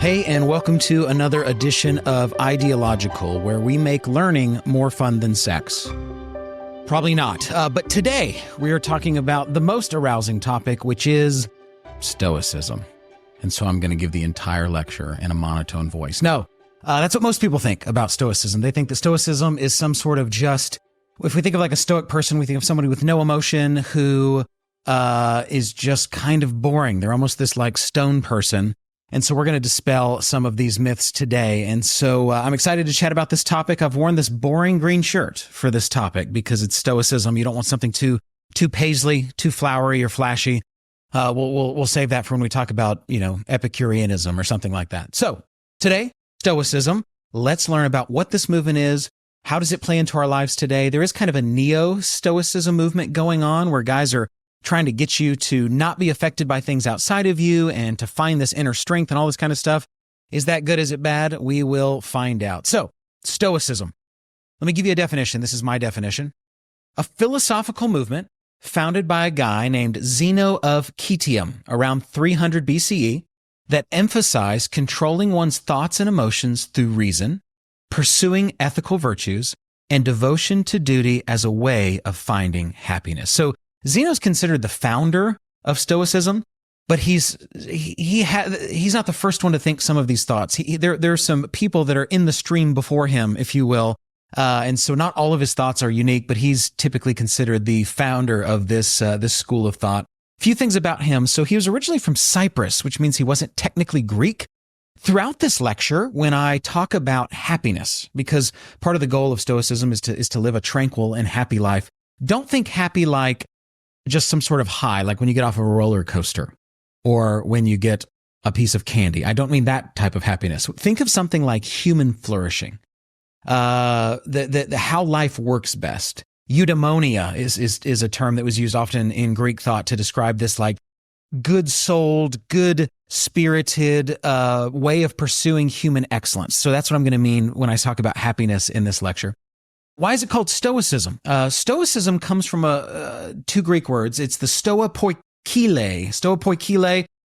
Hey, and welcome to another edition of Ideological, where we make learning more fun than sex. Probably not, but today we are talking about the most arousing topic, which is Stoicism. And so I'm going to give the entire lecture in a monotone voice. No, that's what most people think about Stoicism. They think that Stoicism is some sort of just, if we think of like a Stoic person, we think of somebody with no emotion who is just kind of boring. They're almost this like stone person. And so we're going to dispel some of these myths today. And so I'm excited to chat about this topic. I've worn this boring green shirt for this topic because it's Stoicism. You don't want something too paisley, too flowery or flashy. We'll save that for when we talk about, Epicureanism or something like that. So today, Stoicism. Let's learn about what this movement is. How does it play into our lives today? There is kind of a neo-Stoicism movement going on where guys are trying to get you to not be affected by things outside of you and to find this inner strength and all this kind of stuff. Is that good? Is it bad? We will find out. So, Stoicism. Let me give you a definition. This is my definition. A philosophical movement founded by a guy named Zeno of Citium around 300 BCE that emphasized controlling one's thoughts and emotions through reason, pursuing ethical virtues, and devotion to duty as a way of finding happiness. So, Zeno's considered the founder of Stoicism, but he's not the first one to think some of these thoughts. There are some people that are in the stream before him, if you will, and so not all of his thoughts are unique, but he's typically considered the founder of this school of thought. A few things about him. So he was originally from Cyprus, which means he wasn't technically Greek. Throughout this lecture, when I talk about happiness, because part of the goal of Stoicism is to live a tranquil and happy life, don't think happy like just some sort of high, like when you get off of a roller coaster or when you get a piece of candy. I don't mean that type of happiness. Think of something like human flourishing, how life works best. Eudaimonia is a term that was used often in Greek thought to describe this like good-souled, good-spirited way of pursuing human excellence. So that's what I'm going to mean when I talk about happiness in this lecture. Why is it called Stoicism? Stoicism comes from two Greek words. It's the stoa-poikile,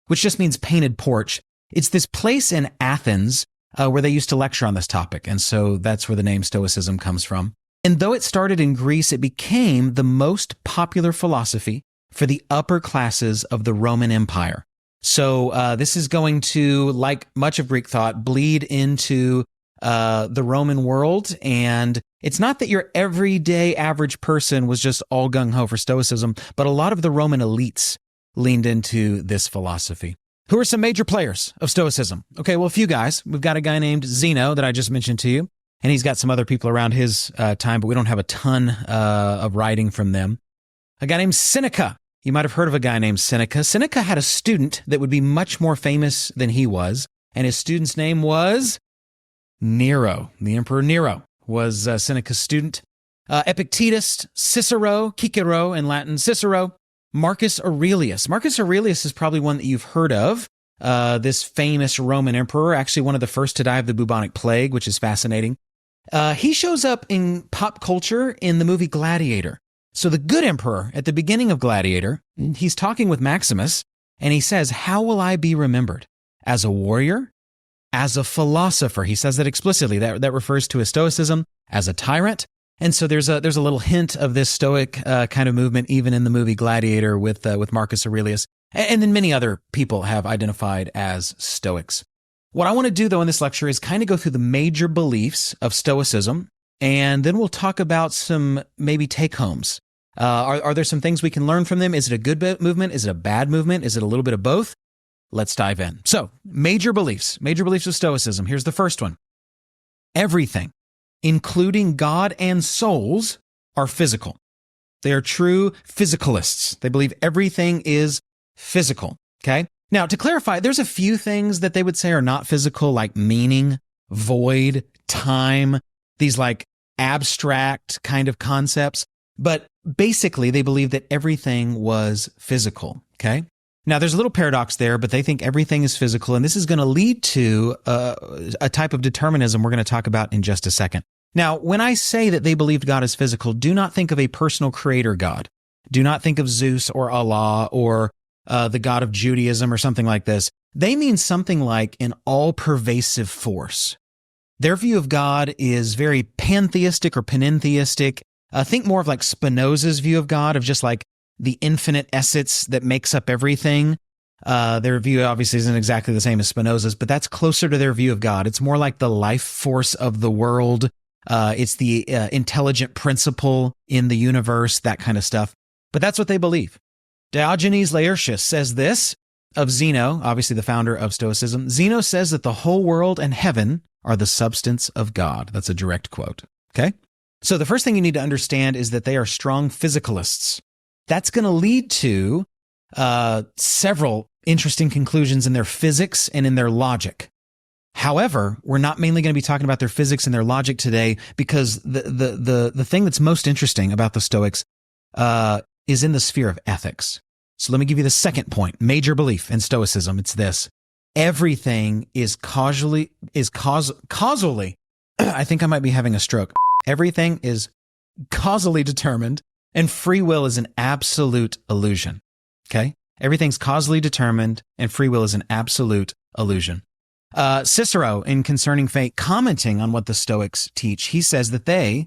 which just means painted porch. It's this place in Athens where they used to lecture on this topic, and so that's where the name Stoicism comes from. And though it started in Greece, it became the most popular philosophy for the upper classes of the Roman Empire. So this is going to, like much of Greek thought, bleed into the Roman world. And it's not that your everyday average person was just all gung-ho for Stoicism, but a lot of the Roman elites leaned into this philosophy. Who are some major players of Stoicism? Okay, well, a few guys. We've got a guy named Zeno that I just mentioned to you, and he's got some other people around his time, but we don't have a ton of writing from them. A guy named Seneca. You might have heard of a guy named Seneca. Seneca had a student that would be much more famous than he was, and his student's name was Nero. The Emperor Nero was Seneca's student. Epictetus, Cicero, Cicero in Latin, Cicero, Marcus Aurelius. Marcus Aurelius is probably one that you've heard of, this famous Roman emperor, actually one of the first to die of the bubonic plague, which is fascinating. He shows up in pop culture in the movie Gladiator. So the good emperor at the beginning of Gladiator, he's talking with Maximus, and he says, "How will I be remembered? As a warrior? As a philosopher?" He says that explicitly. That refers to his Stoicism. As a tyrant. And so there's a little hint of this Stoic kind of movement even in the movie Gladiator with Marcus Aurelius. And then many other people have identified as Stoics. What I want to do, though, in this lecture is kind of go through the major beliefs of Stoicism, and then we'll talk about some maybe take-homes. Are there some things we can learn from them? Is it a good movement? Is it a bad movement? Is it a little bit of both? Let's dive in. So, major beliefs of Stoicism. Here's the first one. Everything, including God and souls, are physical. They are true physicalists. They believe everything is physical, okay? Now, to clarify, there's a few things that they would say are not physical, like meaning, void, time, these like abstract kind of concepts. But basically, they believe that everything was physical, okay? Now, there's a little paradox there, but they think everything is physical, and this is going to lead to a type of determinism we're going to talk about in just a second. Now, when I say that they believed God is physical, do not think of a personal creator God. Do not think of Zeus or Allah or the God of Judaism or something like this. They mean something like an all-pervasive force. Their view of God is very pantheistic or panentheistic. Think more of like Spinoza's view of God, of just like the infinite essence that makes up everything. Their view obviously isn't exactly the same as Spinoza's, but that's closer to their view of God. It's more like the life force of the world. It's the intelligent principle in the universe, that kind of stuff. But that's what they believe. Diogenes Laertius says this of Zeno, obviously the founder of Stoicism. Zeno says that the whole world and heaven are the substance of God. That's a direct quote. Okay? So the first thing you need to understand is that they are strong physicalists. That's going to lead to several interesting conclusions in their physics and in their logic. However, we're not mainly going to be talking about their physics and their logic today, because the thing that's most interesting about the Stoics is in the sphere of ethics. So let me give you the second point, major belief in Stoicism. It's this: everything is causally, I think I might be having a stroke. Everything is causally determined, and free will is an absolute illusion. Okay? Everything's causally determined, and free will is an absolute illusion. Cicero, in Concerning Fate, commenting on what the Stoics teach, he says that they,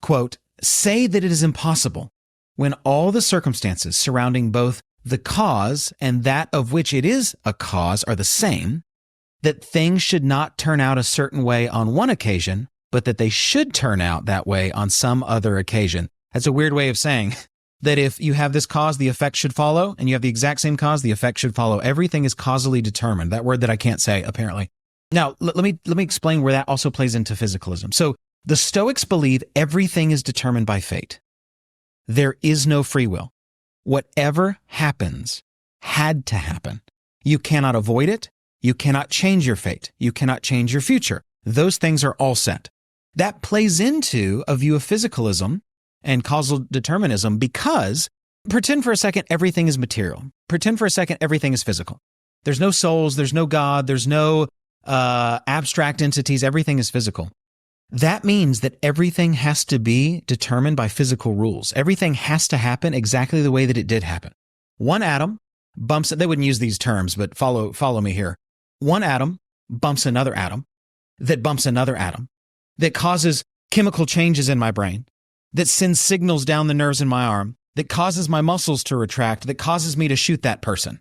quote, say that it is impossible, when all the circumstances surrounding both the cause and that of which it is a cause are the same, that things should not turn out a certain way on one occasion, but that they should turn out that way on some other occasion. That's a weird way of saying that if you have this cause, the effect should follow, and you have the exact same cause, the effect should follow. Everything is causally determined. That word that I can't say, apparently. Now, let me explain where that also plays into physicalism. So the Stoics believe everything is determined by fate. There is no free will. Whatever happens had to happen. You cannot avoid it. You cannot change your fate. You cannot change your future. Those things are all set. That plays into a view of physicalism and causal determinism, because pretend for a second everything is material. Pretend for a second everything is physical. There's no souls, there's no God, there's no abstract entities, everything is physical. That means that everything has to be determined by physical rules. Everything has to happen exactly the way that it did happen. One atom bumps, they wouldn't use these terms, but follow me here. One atom bumps another atom, that bumps another atom, that causes chemical changes in my brain, that sends signals down the nerves in my arm, that causes my muscles to retract, that causes me to shoot that person.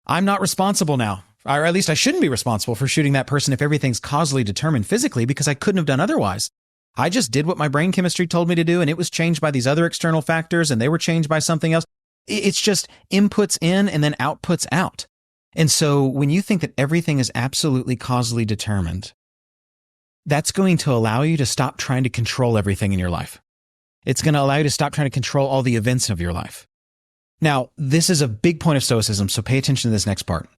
I'm not responsible now, or at least I shouldn't be responsible for shooting that person if everything's causally determined physically, because I couldn't have done otherwise. I just did what my brain chemistry told me to do, and it was changed by these other external factors, and they were changed by something else. It's just inputs in and then outputs out. And so when you think that everything is absolutely causally determined, that's going to allow you to stop trying to control everything in your life. It's going to allow you to stop trying to control all the events of your life. Now, this is a big point of Stoicism, so pay attention to this next part.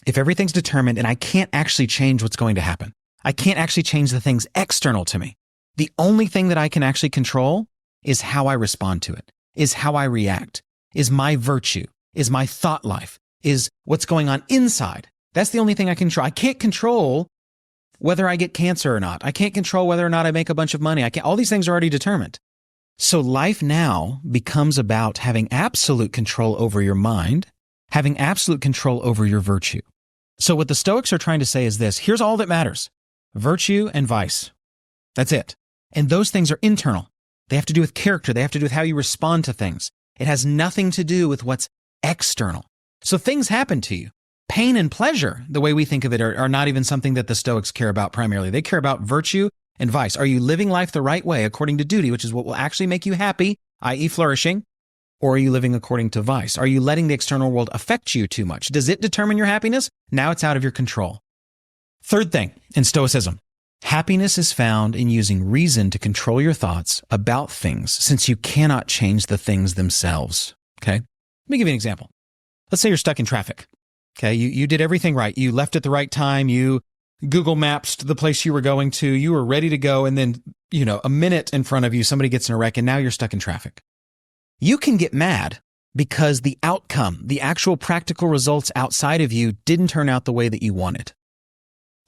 If everything's determined and I can't actually change what's going to happen, I can't actually change the things external to me. The only thing that I can actually control is how I respond to it, is how I react, is my virtue, is my thought life, is what's going on inside. That's the only thing I can control. I can't control whether I get cancer or not. I can't control whether or not I make a bunch of money. All these things are already determined. So life now becomes about having absolute control over your mind, having absolute control over your virtue. So what the Stoics are trying to say is this: here's all that matters: virtue and vice. That's it. And those things are internal. They have to do with character. They have to do with how you respond to things. It has nothing to do with what's external. So things happen to you. Pain and pleasure, the way we think of it, are not even something that the Stoics care about primarily. They care about virtue and vice. Are you living life the right way according to duty, which is what will actually make you happy, i.e. flourishing? Or are you living according to vice? Are you letting the external world affect you too much? Does it determine your happiness? Now it's out of your control. Third thing in Stoicism: happiness is found in using reason to control your thoughts about things, since you cannot change the things themselves. Okay? Let me give you an example. Let's say you're stuck in traffic. Okay? You did everything right. You left at the right time. You Google Maps to the place you were going to. You were ready to go. And then, a minute in front of you, somebody gets in a wreck and now you're stuck in traffic. You can get mad because the outcome, the actual practical results outside of you didn't turn out the way that you wanted.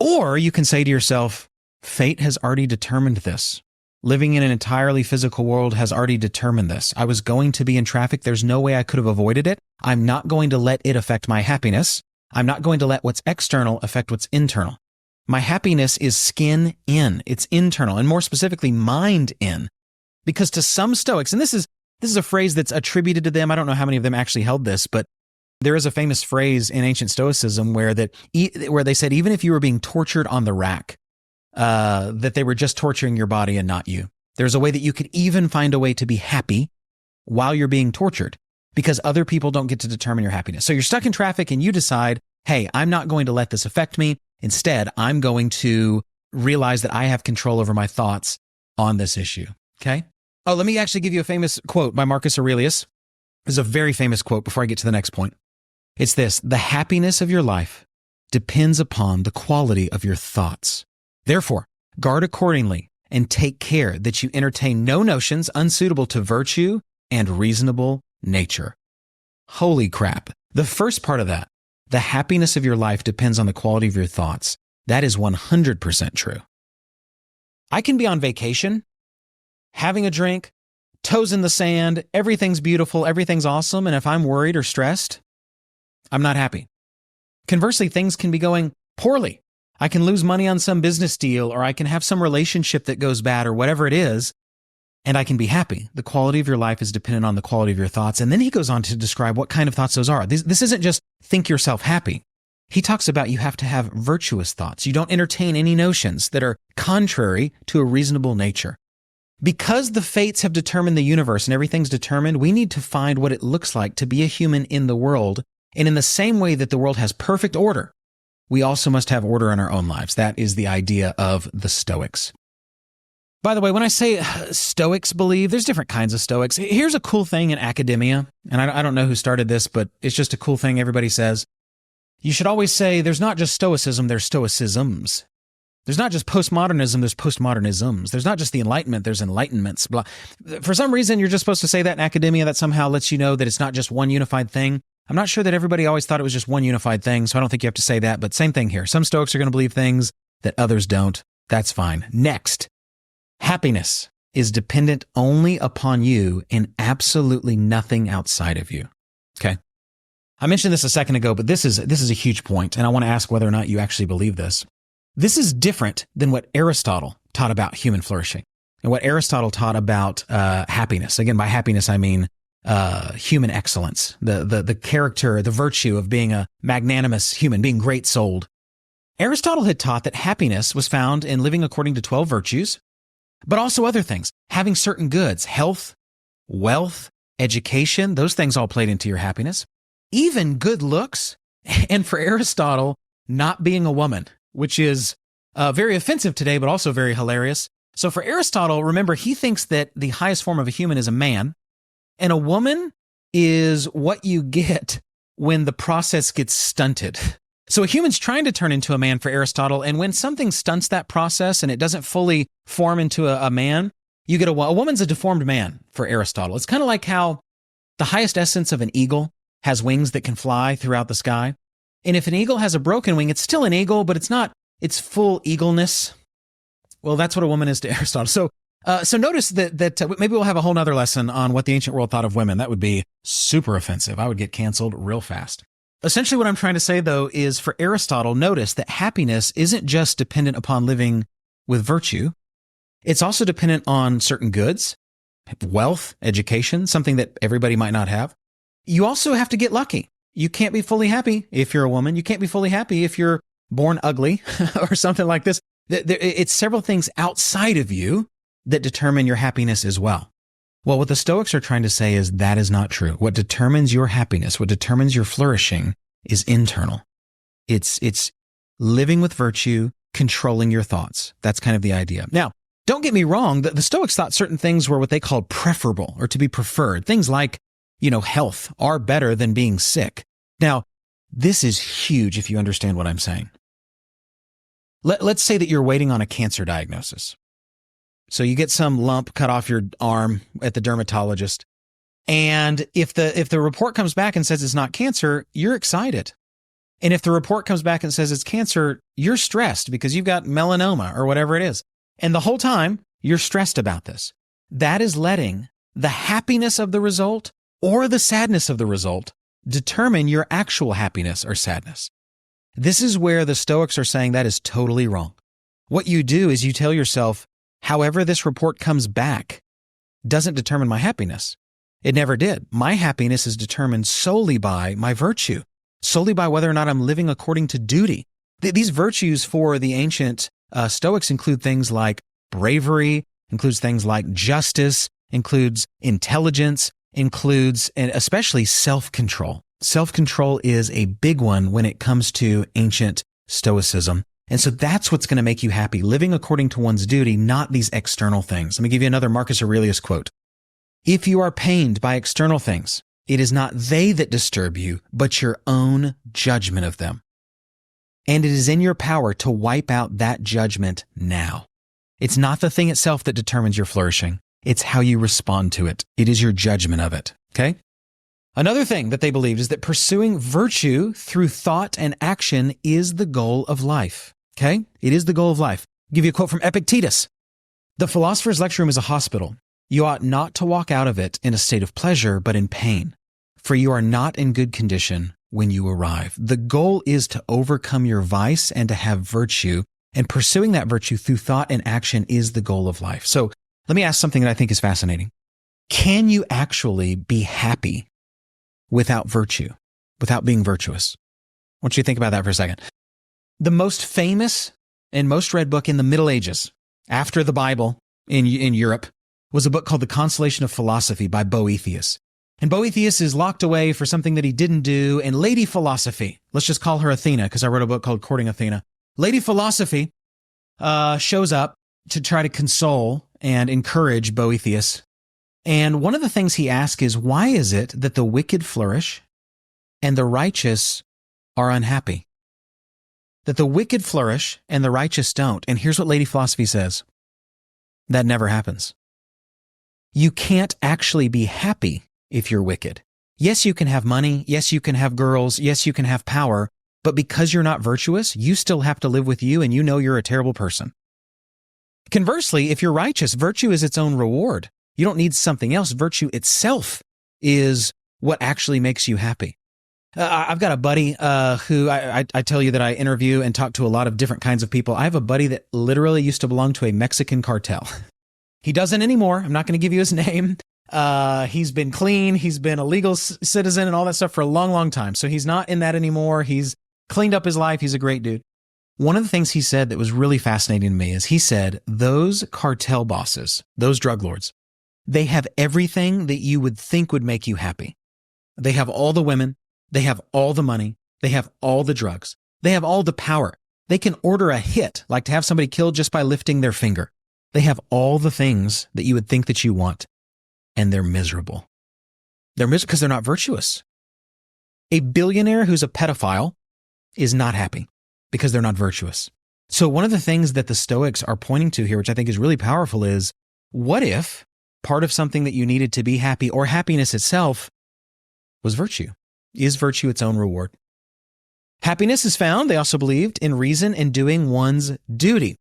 Or you can say to yourself, fate has already determined this. Living in an entirely physical world has already determined this. I was going to be in traffic. There's no way I could have avoided it. I'm not going to let it affect my happiness. I'm not going to let what's external affect what's internal. My happiness is skin in. It's internal, and more specifically, mind in. Because to some Stoics, and this is a phrase that's attributed to them. I don't know how many of them actually held this, but there is a famous phrase in ancient Stoicism where they said even if you were being tortured on the rack, that they were just torturing your body and not you. There's a way that you could even find a way to be happy while you're being tortured, because other people don't get to determine your happiness. So you're stuck in traffic and you decide, hey, I'm not going to let this affect me. Instead, I'm going to realize that I have control over my thoughts on this issue. Okay? Oh, let me actually give you a famous quote by Marcus Aurelius. This is a very famous quote before I get to the next point. It's this: the happiness of your life depends upon the quality of your thoughts. Therefore, guard accordingly and take care that you entertain no notions unsuitable to virtue and reasonable nature. Holy crap. The first part of that, the happiness of your life depends on the quality of your thoughts. That is 100% true. I can be on vacation, having a drink, toes in the sand, everything's beautiful, everything's awesome, and if I'm worried or stressed, I'm not happy. Conversely, things can be going poorly. I can lose money on some business deal, or I can have some relationship that goes bad, or whatever it is, and I can be happy. The quality of your life is dependent on the quality of your thoughts. And then he goes on to describe what kind of thoughts those are. This isn't just think yourself happy. He talks about you have to have virtuous thoughts. You don't entertain any notions that are contrary to a reasonable nature. Because the fates have determined the universe and everything's determined, we need to find what it looks like to be a human in the world. And in the same way that the world has perfect order, we also must have order in our own lives. That is the idea of the Stoics. By the way, when I say Stoics believe, there's different kinds of Stoics. Here's a cool thing in academia, and I don't know who started this, but it's just a cool thing everybody says. You should always say there's not just Stoicism, there's Stoicisms. There's not just postmodernism, there's postmodernisms. There's not just the Enlightenment, there's enlightenments. Blah. For some reason, you're just supposed to say that in academia. That somehow lets you know that it's not just one unified thing. I'm not sure that everybody always thought it was just one unified thing, so I don't think you have to say that, but same thing here. Some Stoics are going to believe things that others don't. That's fine. Next. Happiness is dependent only upon you and absolutely nothing outside of you. Okay. I mentioned this a second ago, but this is a huge point, and I want to ask whether or not you actually believe this. This is different than what Aristotle taught about human flourishing and what Aristotle taught about happiness. Again, by happiness, I mean human excellence, the character, the virtue of being a magnanimous human, being great-souled. Aristotle had taught that happiness was found in living according to 12 virtues, but also other things, having certain goods, health, wealth, education, those things all played into your happiness. Even good looks, and for Aristotle, not being a woman, which is very offensive today, but also very hilarious. So for Aristotle, remember, he thinks that the highest form of a human is a man, and a woman is what you get when the process gets stunted. So a human's trying to turn into a man for Aristotle, and when something stunts that process and it doesn't fully form into a man, you get a woman's a deformed man for Aristotle. It's kind of like how the highest essence of an eagle has wings that can fly throughout the sky. And if an eagle has a broken wing, it's still an eagle, but it's not its full eagleness. Well, that's what a woman is to Aristotle. So notice that maybe we'll have a whole nother lesson on what the ancient world thought of women. That would be super offensive. I would get canceled real fast. Essentially what I'm trying to say, though, is for Aristotle, notice that happiness isn't just dependent upon living with virtue. It's also dependent on certain goods, wealth, education, something that everybody might not have. You also have to get lucky. You can't be fully happy if you're a woman. You can't be fully happy if you're born ugly or something like this. It's several things outside of you that determine your happiness as well. Well, what the Stoics are trying to say is that is not true. What determines your happiness, what determines your flourishing is internal. It's living with virtue, controlling your thoughts. That's kind of the idea. Now, don't get me wrong. The Stoics thought certain things were what they called preferable or to be preferred. Things like, health are better than being sick. Now, this is huge if you understand what I'm saying. Let's say that you're waiting on a cancer diagnosis. So you get some lump cut off your arm at the dermatologist. And if the report comes back and says it's not cancer, you're excited. And if the report comes back and says it's cancer, you're stressed because you've got melanoma or whatever it is. And the whole time you're stressed about this. That is letting the happiness of the result or the sadness of the result determine your actual happiness or sadness. This is where the Stoics are saying that is totally wrong. What you do is you tell yourself, however this report comes back doesn't determine my happiness. It never did. My happiness is determined solely by my virtue, solely by whether or not I'm living according to duty. These virtues for the ancient Stoics include things like bravery, includes things like justice, includes intelligence, includes, and especially self-control. Self-control is a big one when it comes to ancient Stoicism. And so that's what's going to make you happy, living according to one's duty, not these external things. Let me give you another Marcus Aurelius quote. If you are pained by external things, it is not they that disturb you, but your own judgment of them. And it is in your power to wipe out that judgment now. It's not the thing itself that determines your flourishing. It's how you respond to it. It is your judgment of it. Okay? Another thing that they believed is that pursuing virtue through thought and action is the goal of life. Okay? It is the goal of life. I'll give you a quote from Epictetus. The philosopher's lecture room is a hospital. You ought not to walk out of it in a state of pleasure, but in pain, for you are not in good condition when you arrive. The goal is to overcome your vice and to have virtue, and pursuing that virtue through thought and action is the goal of life. So let me ask something that I think is fascinating. Can you actually be happy without virtue, without being virtuous? I want you to think about that for a second. The most famous and most read book in the Middle Ages, after the Bible in Europe, was a book called The Consolation of Philosophy by Boethius. And Boethius is locked away for something that he didn't do, and Lady Philosophy, let's just call her Athena, because I wrote a book called Courting Athena. Lady Philosophy shows up to try to console and encourage Boethius. And one of the things he asks is, why is it that the wicked flourish and the righteous are unhappy? That the wicked flourish and the righteous don't. And here's what Lady Philosophy says. That never happens. You can't actually be happy if you're wicked. Yes, you can have money. Yes, you can have girls. Yes, you can have power. But because you're not virtuous, you still have to live with you, and you know you're a terrible person. Conversely, if you're righteous, virtue is its own reward. You don't need something else. Virtue itself is what actually makes you happy. I've got a buddy who I tell you that I interview and talk to a lot of different kinds of people. I have a buddy that literally used to belong to a Mexican cartel. He doesn't anymore. I'm not going to give you his name. He's been clean. He's been a legal citizen and all that stuff for a long, long time. So he's not in that anymore. He's cleaned up his life. He's a great dude. One of the things he said that was really fascinating to me is he said, those cartel bosses, those drug lords, they have everything that you would think would make you happy. They have all the women. They have all the money. They have all the drugs. They have all the power. They can order a hit, like to have somebody killed just by lifting their finger. They have all the things that you would think that you want, and they're miserable. They're miserable because they're not virtuous. A billionaire who's a pedophile is not happy because they're not virtuous. So one of the things that the Stoics are pointing to here, which I think is really powerful, is what if part of something that you needed to be happy or happiness itself was virtue? Is virtue its own reward? Happiness is found, they also believed, in reason and doing one's duty.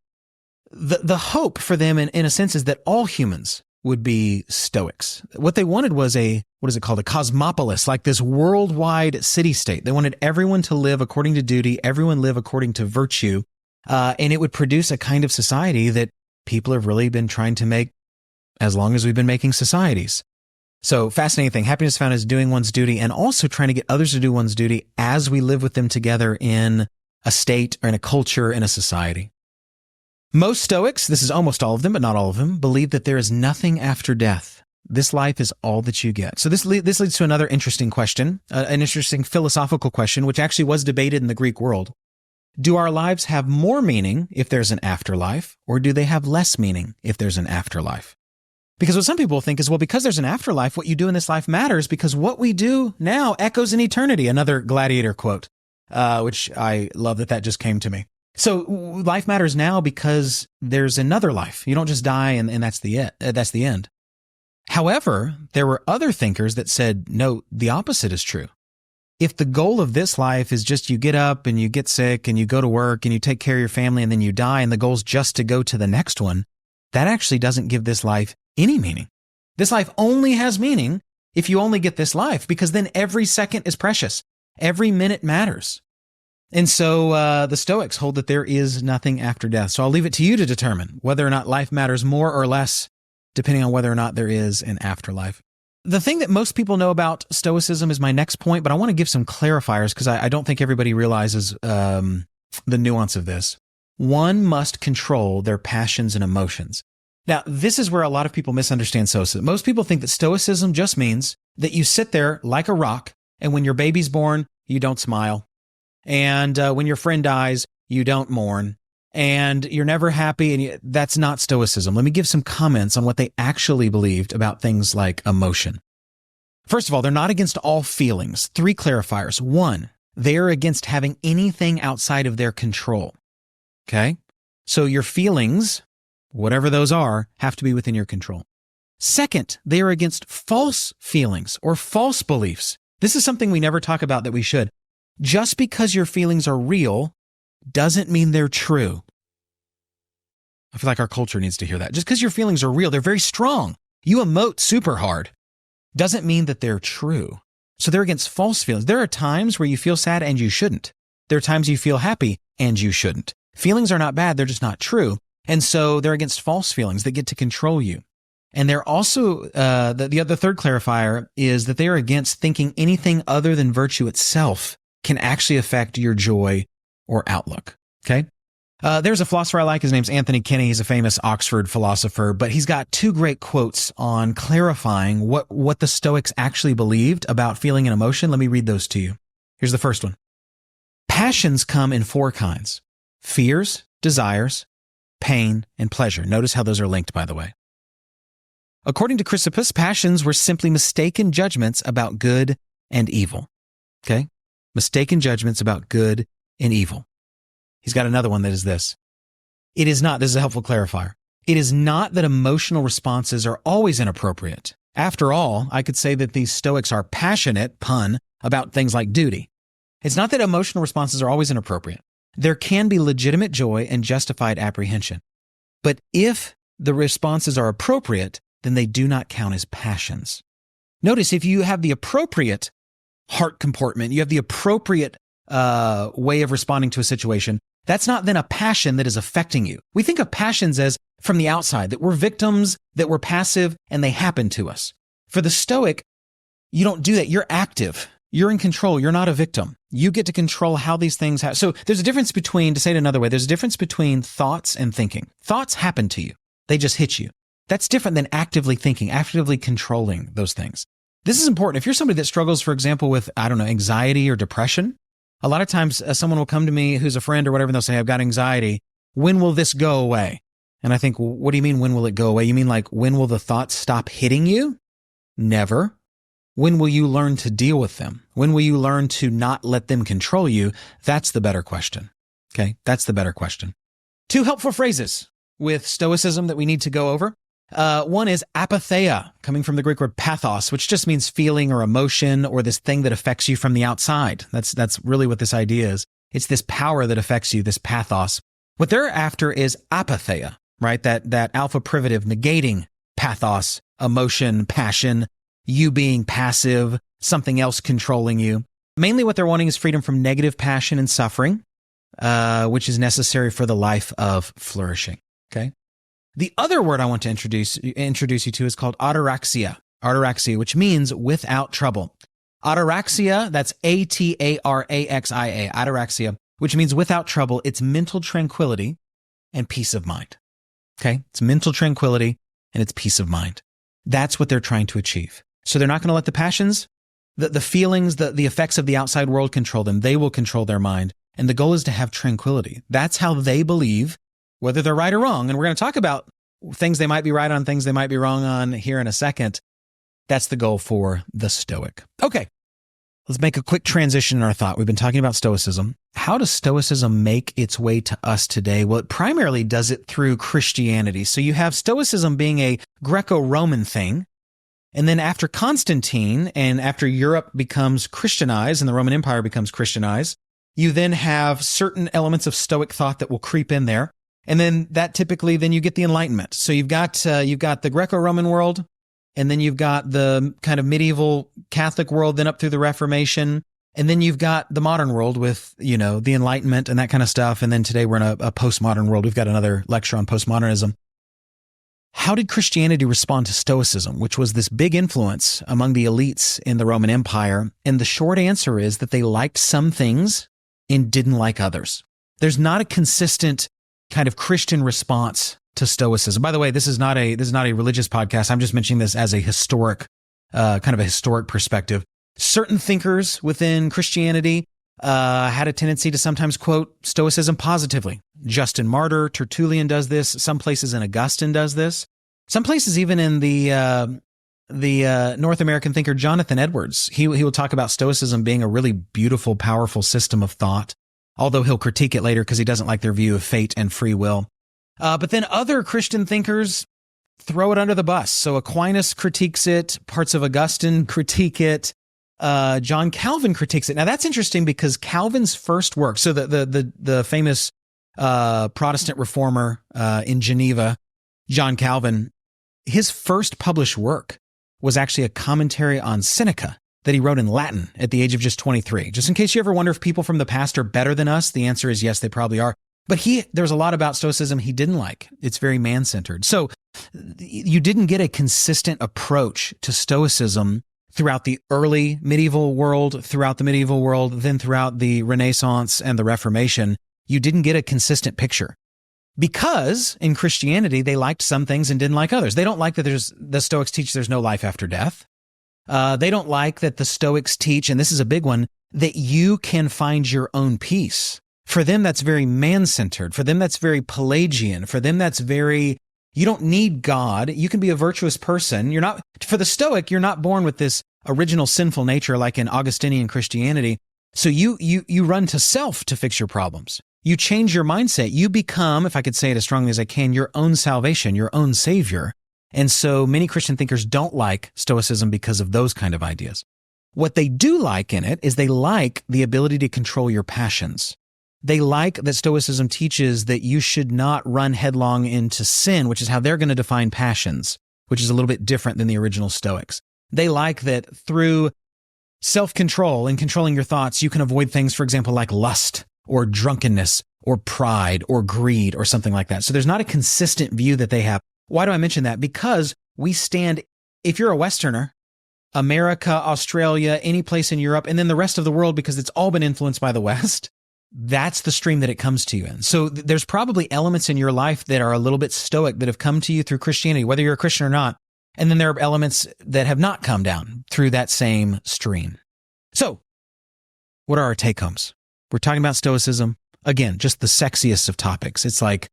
The hope for them, in a sense, is that all humans would be Stoics. What they wanted was a cosmopolis, like this worldwide city-state. They wanted everyone to live according to duty, everyone live according to virtue, and it would produce a kind of society that people have really been trying to make as long as we've been making societies. So fascinating thing. Happiness found is doing one's duty and also trying to get others to do one's duty as we live with them together in a state or in a culture, in a society. Most Stoics, this is almost all of them, but not all of them, believe that there is nothing after death. This life is all that you get. So this leads to another interesting question, an interesting philosophical question, which actually was debated in the Greek world. Do our lives have more meaning if there's an afterlife, or do they have less meaning if there's an afterlife? Because what some people think is, well, because there's an afterlife, what you do in this life matters because what we do now echoes in eternity. Another Gladiator quote, which I love that just came to me. So life matters now because there's another life. You don't just die and that's the end. However, there were other thinkers that said, no, the opposite is true. If the goal of this life is just you get up and you get sick and you go to work and you take care of your family and then you die and the goal's just to go to the next one, that actually doesn't give this life any meaning. This life only has meaning if you only get this life, because then every second is precious. Every minute matters. And so the Stoics hold that there is nothing after death. So I'll leave it to you to determine whether or not life matters more or less, depending on whether or not there is an afterlife. The thing that most people know about Stoicism is my next point, but I want to give some clarifiers because I don't think everybody realizes the nuance of this. One must control their passions and emotions. Now, this is where a lot of people misunderstand Stoicism. Most people think that Stoicism just means that you sit there like a rock, and when your baby's born, you don't smile. And when your friend dies, you don't mourn. And you're never happy, and that's not Stoicism. Let me give some comments on what they actually believed about things like emotion. First of all, they're not against all feelings. 3 clarifiers. 1, they are against having anything outside of their control. Okay? So your feelings, whatever those are, have to be within your control. Second, they are against false feelings or false beliefs. This is something we never talk about that we should. Just because your feelings are real doesn't mean they're true. I feel like our culture needs to hear that. Just because your feelings are real, they're very strong. You emote super hard. Doesn't mean that they're true. So they're against false feelings. There are times where you feel sad and you shouldn't. There are times you feel happy and you shouldn't. Feelings are not bad, they're just not true. And so they're against false feelings that get to control you. And they're also, the third clarifier is that they are against thinking anything other than virtue itself can actually affect your joy or outlook. Okay? There's a philosopher I like. His name's Anthony Kenny. He's a famous Oxford philosopher, but he's got 2 great quotes on clarifying what the Stoics actually believed about feeling and emotion. Let me read those to you. Here's the first one. Passions come in 4 kinds: fears, desires, pain, and pleasure. Notice how those are linked, by the way. According to Chrysippus, passions were simply mistaken judgments about good and evil. Okay? Mistaken judgments about good and evil. He's got another one that is this. It is not, this is a helpful clarifier. It is not that emotional responses are always inappropriate. After all, I could say that these Stoics are passionate, pun, about things like duty. It's not that emotional responses are always inappropriate. There can be legitimate joy and justified apprehension. But if the responses are appropriate, then they do not count as passions. Notice if you have the appropriate heart comportment, you have the appropriate way of responding to a situation, that's not then a passion that is affecting you. We think of passions as from the outside, that we're victims, that we're passive, and they happen to us. For the Stoic, you don't do that. You're active. You're in control. You're not a victim. You get to control how these things happen. So there's a difference between, to say it another way, there's a difference between thoughts and thinking. Thoughts happen to you. They just hit you. That's different than actively thinking, actively controlling those things. This is important. If you're somebody that struggles, for example, with, anxiety or depression, a lot of times someone will come to me who's a friend or whatever, and they'll say, I've got anxiety. When will this go away? And I think, well, what do you mean, when will it go away? You mean like, when will the thoughts stop hitting you? Never. When will you learn to deal with them? When will you learn to not let them control you? That's the better question. Okay, that's the better question. 2 helpful phrases with Stoicism that we need to go over. One is apatheia, coming from the Greek word pathos, which just means feeling or emotion or this thing that affects you from the outside. That's really what this idea is. It's this power that affects you, this pathos. What they're after is apatheia, right? That alpha privative negating pathos, emotion, passion, you being passive, something else controlling you. Mainly what they're wanting is freedom from negative passion and suffering, which is necessary for the life of flourishing. Okay. The other word I want to introduce you to is called ataraxia, which means without trouble. Ataraxia, that's A-T-A-R-A-X-I-A, ataraxia, which means without trouble. It's mental tranquility and peace of mind. Okay? It's mental tranquility and it's peace of mind. That's what they're trying to achieve. So they're not going to let the passions, the feelings, the effects of the outside world control them. They will control their mind. And the goal is to have tranquility. That's how they believe, whether they're right or wrong. And we're going to talk about things they might be right on, things they might be wrong on here in a second. That's the goal for the Stoic. Okay, let's make a quick transition in our thought. We've been talking about Stoicism. How does Stoicism make its way to us today? Well, it primarily does it through Christianity. So you have Stoicism being a Greco-Roman thing. And then after Constantine and after Europe becomes Christianized and the Roman Empire becomes Christianized, you then have certain elements of Stoic thought that will creep in there. And then that typically, then you get the Enlightenment. So you've got the Greco-Roman world, and then you've got the kind of medieval Catholic world, then up through the Reformation. And then you've got the modern world with, the Enlightenment and that kind of stuff. And then today we're in a postmodern world. We've got another lecture on postmodernism. How did Christianity respond to Stoicism, which was this big influence among the elites in the Roman Empire? And the short answer is that they liked some things and didn't like others. There's not a consistent kind of Christian response to Stoicism. By the way, this is not a religious podcast. I'm just mentioning this as a historic, kind of a historic perspective. Certain thinkers within Christianity had a tendency to sometimes quote Stoicism positively. Justin Martyr, Tertullian does this. Some places in Augustine does this. Some places even in the North American thinker Jonathan Edwards. He will talk about Stoicism being a really beautiful, powerful system of thought, although he'll critique it later because he doesn't like their view of fate and free will. But then other Christian thinkers throw it under the bus. So Aquinas critiques it. Parts of Augustine critique it. John Calvin critiques it. Now that's interesting because Calvin's first work, so the famous Protestant reformer in Geneva, John Calvin, his first published work was actually a commentary on Seneca that he wrote in Latin at the age of just 23. Just in case you ever wonder if people from the past are better than us, the answer is yes, they probably are. But there's a lot about Stoicism he didn't like. It's very man-centered. So you didn't get a consistent approach to Stoicism throughout the early medieval world, then throughout the Renaissance and the Reformation. You didn't get a consistent picture because in Christianity, they liked some things and didn't like others. They don't like that the Stoics teach there's no life after death. They don't like that the Stoics teach, and this is a big one, that you can find your own peace. For them, that's very man-centered. For them, that's very Pelagian. For them, that's very, you don't need God. You can be a virtuous person. For the Stoic, you're not born with this original sinful nature like in Augustinian Christianity. So you run to self to fix your problems. You change your mindset. You become, if I could say it as strongly as I can, your own salvation, your own savior. And so many Christian thinkers don't like Stoicism because of those kind of ideas. What they do like in it is they like the ability to control your passions. They like that Stoicism teaches that you should not run headlong into sin, which is how they're going to define passions, which is a little bit different than the original Stoics. They like that through self-control and controlling your thoughts, you can avoid things, for example, like lust or drunkenness or pride or greed or something like that. So there's not a consistent view that they have. Why do I mention that? Because we stand, if you're a Westerner, America, Australia, any place in Europe, and then the rest of the world, because it's all been influenced by the West, that's the stream that it comes to you in. So there's probably elements in your life that are a little bit Stoic that have come to you through Christianity, whether you're a Christian or not. And then there are elements that have not come down through that same stream. So what are our take-homes? We're talking about Stoicism. Again, just the sexiest of topics. It's like,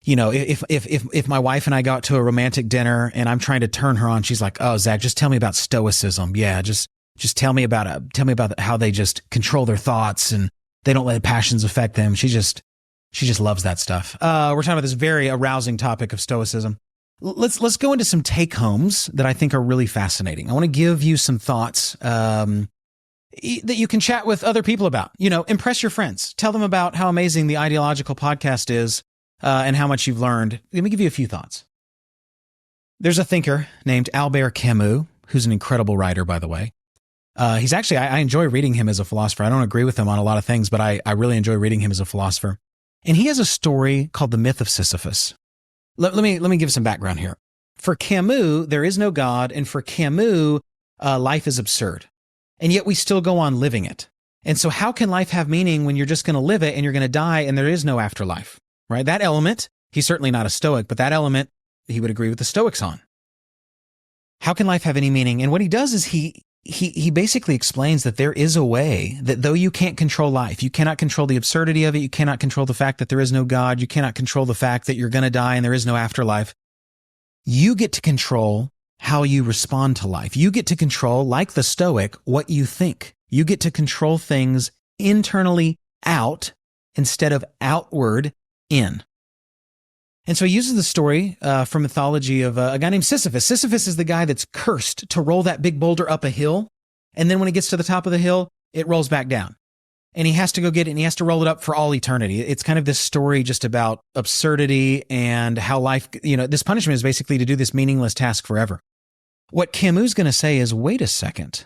if my wife and I got to a romantic dinner and I'm trying to turn her on, she's like, "Oh, Zach, just tell me about Stoicism. Yeah, just tell me about it. Tell me about how they just control their thoughts and they don't let passions affect them." She just loves that stuff. We're talking about this very arousing topic of Stoicism. Let's go into some take-homes that I think are really fascinating. I want to give you some thoughts that you can chat with other people about. Impress your friends. Tell them about how amazing the Ideological podcast is and how much you've learned. Let me give you a few thoughts. There's a thinker named Albert Camus, who's an incredible writer, by the way. He's actually, I enjoy reading him as a philosopher. I don't agree with him on a lot of things, but I really enjoy reading him as a philosopher. And he has a story called The Myth of Sisyphus. Let me give some background here. For Camus, there is no God, and for Camus, life is absurd. And yet we still go on living it. And so how can life have meaning when you're just going to live it and you're going to die and there is no afterlife, right? That element, he's certainly not a Stoic, but that element he would agree with the Stoics on. How can life have any meaning? And what he does is he basically explains that there is a way that though you can't control life, you cannot control the absurdity of it, you cannot control the fact that there is no God, you cannot control the fact that you're going to die and there is no afterlife. You get to control how you respond to life. You get to control, like the Stoic, what you think. You get to control things internally out instead of outward in. And so he uses the story from mythology of a guy named Sisyphus. Sisyphus is the guy that's cursed to roll that big boulder up a hill. And then when he gets to the top of the hill, it rolls back down. And he has to go get it and he has to roll it up for all eternity. It's kind of this story just about absurdity and how life, this punishment is basically to do this meaningless task forever. What Camus is going to say is, wait a second.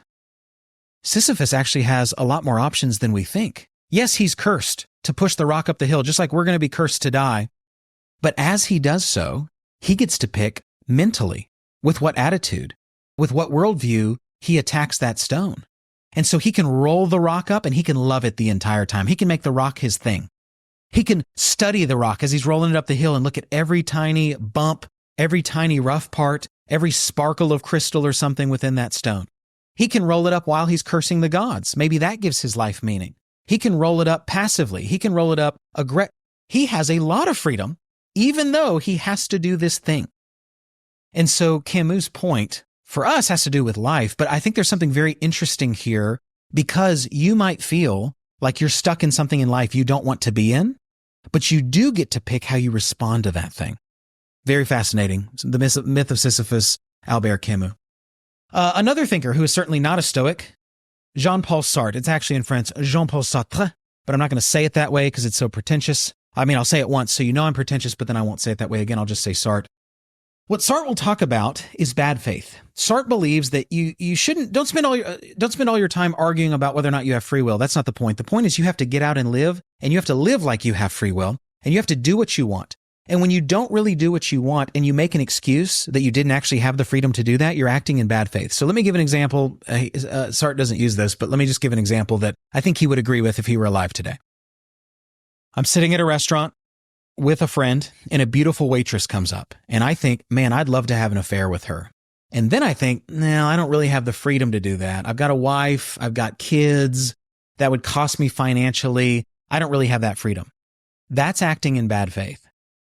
Sisyphus actually has a lot more options than we think. Yes, he's cursed to push the rock up the hill, just like we're going to be cursed to die. But as he does so, he gets to pick mentally with what attitude, with what worldview he attacks that stone. And so he can roll the rock up and he can love it the entire time. He can make the rock his thing. He can study the rock as he's rolling it up the hill and look at every tiny bump, every tiny rough part, every sparkle of crystal or something within that stone. He can roll it up while he's cursing the gods. Maybe that gives his life meaning. He can roll it up passively. He can roll it up He has a lot of freedom, even though he has to do this thing. And so Camus' point for us has to do with life, but I think there's something very interesting here because you might feel like you're stuck in something in life you don't want to be in, but you do get to pick how you respond to that thing. Very fascinating. The myth of Sisyphus, Albert Camus. Another thinker who is certainly not a Stoic, Jean-Paul Sartre. It's actually in French, Jean-Paul Sartre, but I'm not going to say it that way because it's so pretentious. I mean, I'll say it once so you know I'm pretentious, but then I won't say it that way again. I'll just say Sartre. What Sartre will talk about is bad faith. Sartre believes that you shouldn't, don't spend all your time arguing about whether or not you have free will. That's not the point. The point is you have to get out and live, and you have to live like you have free will, and you have to do what you want. And when you don't really do what you want and you make an excuse that you didn't actually have the freedom to do that, you're acting in bad faith. So let me give an example. Sartre doesn't use this, but let me just give an example that I think he would agree with if he were alive today. I'm sitting at a restaurant with a friend and a beautiful waitress comes up and I think, man, I'd love to have an affair with her. And then I think, no, I don't really have the freedom to do that. I've got a wife, I've got kids, that would cost me financially. I don't really have that freedom. That's acting in bad faith.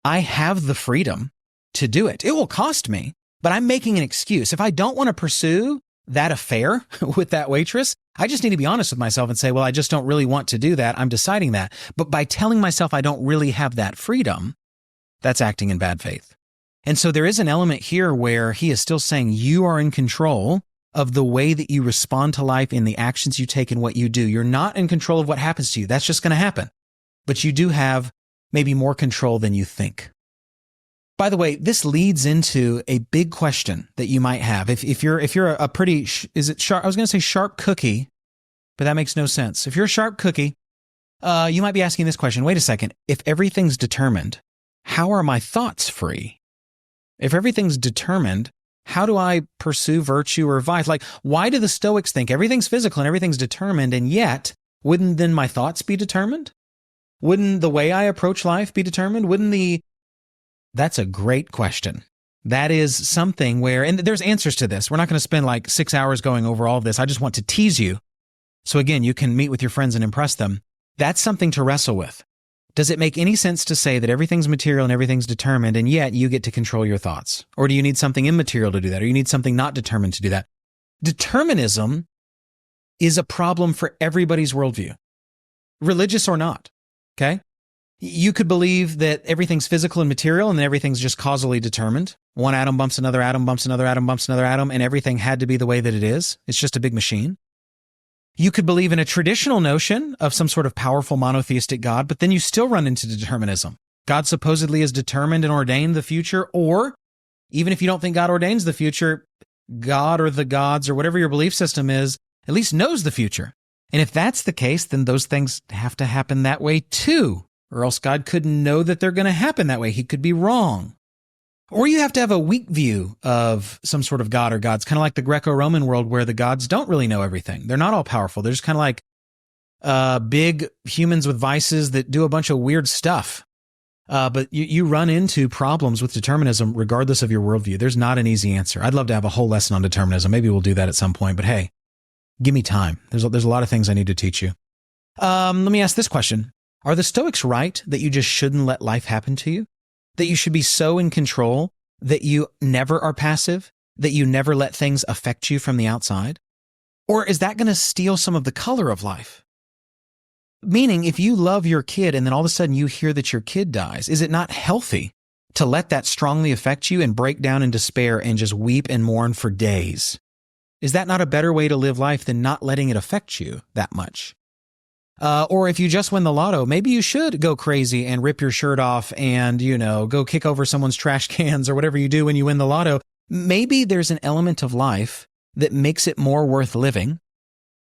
I have the freedom to do it. It will cost me, but I'm making an excuse. If I don't want to pursue that affair with that waitress, I just need to be honest with myself and say, well, I just don't really want to do that. I'm deciding that. But by telling myself I don't really have that freedom, that's acting in bad faith. And so there is an element here where he is still saying you are in control of the way that you respond to life in the actions you take and what you do. You're not in control of what happens to you. That's just going to happen. But you do have maybe more control than you think. By the way, this leads into a big question that you might have. If you're a pretty, is it sharp? I was going to say sharp cookie, but that makes no sense. If you're a sharp cookie, you might be asking this question. Wait a second. If everything's determined, how are my thoughts free? If everything's determined, how do I pursue virtue or vice? Like, why do the Stoics think everything's physical and everything's determined, and yet wouldn't then my thoughts be determined? Wouldn't the way I approach life be determined? That's a great question. That is something where, and there's answers to this. We're not going to spend like 6 hours going over all of this. I just want to tease you. So again, you can meet with your friends and impress them. That's something to wrestle with. Does it make any sense to say that everything's material and everything's determined, and yet you get to control your thoughts? Or do you need something immaterial to do that? Or you need something not determined to do that? Determinism is a problem for everybody's worldview, religious or not. Okay? You could believe that everything's physical and material and everything's just causally determined. One atom bumps another atom, bumps another atom, bumps another atom, and everything had to be the way that it is. It's just a big machine. You could believe in a traditional notion of some sort of powerful monotheistic God, but then you still run into determinism. God supposedly has determined and ordained the future, or even if you don't think God ordains the future, God or the gods or whatever your belief system is, at least knows the future. And if that's the case, then those things have to happen that way too, or else God couldn't know that they're going to happen that way. He could be wrong. Or you have to have a weak view of some sort of God or gods, kind of like the Greco-Roman world where the gods don't really know everything. They're not all powerful. They're just kind of like big humans with vices that do a bunch of weird stuff. But you run into problems with determinism regardless of your worldview. There's not an easy answer. I'd love to have a whole lesson on determinism. Maybe we'll do that at some point. But hey, give me time. There's a lot of things I need to teach you. Let me ask this question. Are the Stoics right that you just shouldn't let life happen to you? That you should be so in control that you never are passive, that you never let things affect you from the outside? Or is that going to steal some of the color of life? Meaning, if you love your kid and then all of a sudden you hear that your kid dies, is it not healthy to let that strongly affect you and break down in despair and just weep and mourn for days? Is that not a better way to live life than not letting it affect you that much? Or if you just win the lotto, maybe you should go crazy and rip your shirt off and, go kick over someone's trash cans or whatever you do when you win the lotto. Maybe there's an element of life that makes it more worth living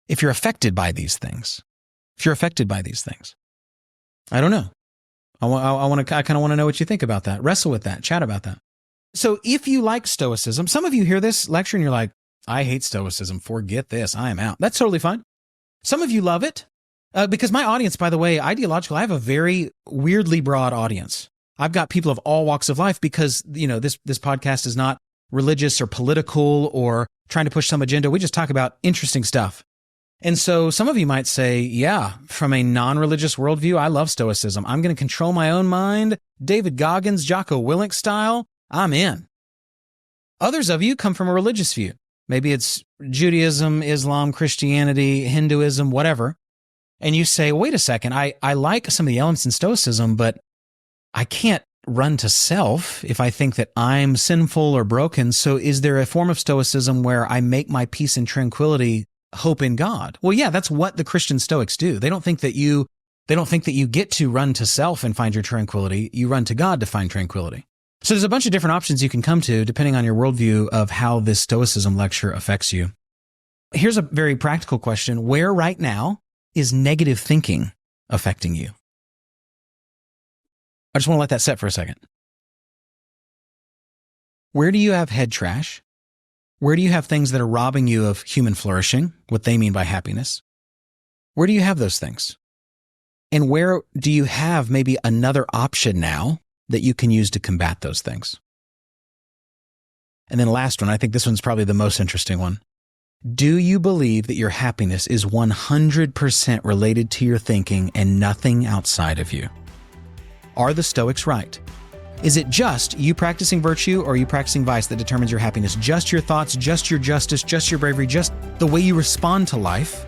if you're affected by these things. If you're affected by these things. I don't know. I kind of want to know what you think about that. Wrestle with that. Chat about that. So if you like Stoicism, some of you hear this lecture and you're like, I hate Stoicism. Forget this. I am out. That's totally fine. Some of you love it because my audience, by the way, ideological, I have a very weirdly broad audience. I've got people of all walks of life because, this podcast is not religious or political or trying to push some agenda. We just talk about interesting stuff. And so some of you might say, yeah, from a non-religious worldview, I love Stoicism. I'm going to control my own mind. David Goggins, Jocko Willink style. I'm in. Others of you come from a religious view. Maybe it's Judaism, Islam, Christianity, Hinduism, whatever. And you say, wait a second, I like some of the elements in Stoicism, but I can't run to self if I think that I'm sinful or broken. So is there a form of Stoicism where I make my peace and tranquility hope in God? Well, yeah, that's what the Christian Stoics do. They don't think that you get to run to self and find your tranquility. You run to God to find tranquility. So there's a bunch of different options you can come to depending on your worldview of how this Stoicism lecture affects you. Here's a very practical question. Where right now is negative thinking affecting you? I just want to let that set for a second. Where do you have head trash? Where do you have things that are robbing you of human flourishing, what they mean by happiness? Where do you have those things? And where do you have maybe another option now that you can use to combat those things? And then last one, I think this one's probably the most interesting one. Do you believe that your happiness is 100% related to your thinking and nothing outside of you? Are the Stoics right? Is it just you practicing virtue or are you practicing vice that determines your happiness? Just your thoughts, just your justice, just your bravery, just the way you respond to life?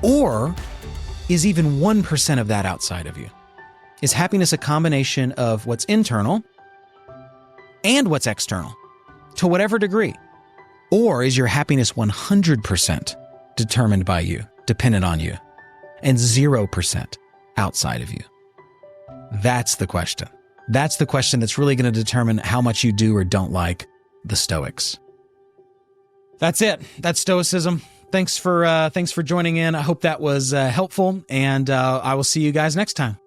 Or is even 1% of that outside of you? Is happiness a combination of what's internal and what's external, to whatever degree? Or is your happiness 100% determined by you, dependent on you, and 0% outside of you? That's the question. That's the question that's really going to determine how much you do or don't like the Stoics. That's it. That's Stoicism. Thanks for joining in. I hope that was helpful, and I will see you guys next time.